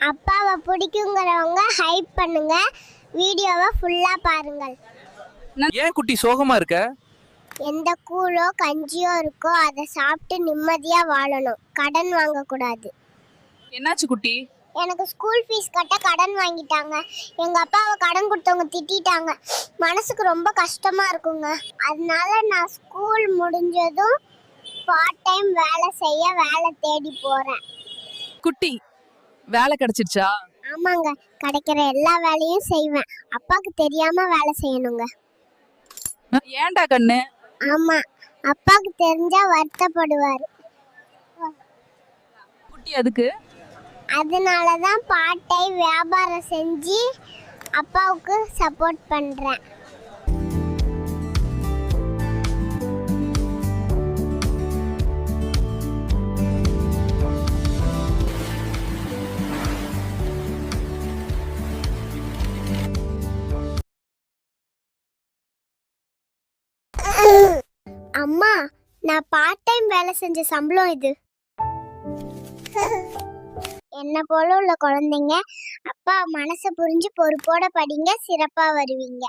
அப்பாவை பிடிக்குங்கிறவங்க ஹைப் பண்ணுங்க, வீடியோவை ஃபுல்லா பாருங்கள். ஏன் குட்டி சோகமா இருக்க? எந்த கூழோ கஞ்சியோ இருக்கோ அதை சாப்பிட்டு நிம்மதியா வாழணும், கடன் வாங்கக்கூடாது. என்னாச்சு குட்டி? எனக்கு ஸ்கூல் ஃபீஸ் கட்ட கடன் வாங்கிட்டாங்க. எங்க அப்பாவை கடன் கொடுத்தவங்க திட்டிட்டாங்க. மனசுக்கு ரொம்ப கஷ்டமா இருக்குங்க. அதனால நான் ஸ்கூல் முடிஞ்சதும் பார்ட் டைம் வேலை தேடி போறேன். குட்டி வேலை கிடைச்சிருச்சா? ஆமாங்க, கிடைக்கிற எல்லா வேலையும் செய்வேன். அப்பாவுக்கு தெரியாம வேலை செய்யணுங்க. ஏன்டா கண்ணு? ஆமா, அப்பாவுக்கு தெரிஞ்சா வருத்தப்படுவாரு. குட்டி அதுக்கு? அதனாலதான் பார்ட் டைம் வியாபாரம் செஞ்சு அப்பாவுக்கு சப்போர்ட் பண்றேன். அம்மா, நான் பார்ட் டைம் வேலை செஞ்ச சம்பளம் இது. என்ன போல உள்ள குழந்தைங்க அப்பா மனசை புரிஞ்சு பொறுப்போட படிங்க, சிறப்பா வருவீங்க.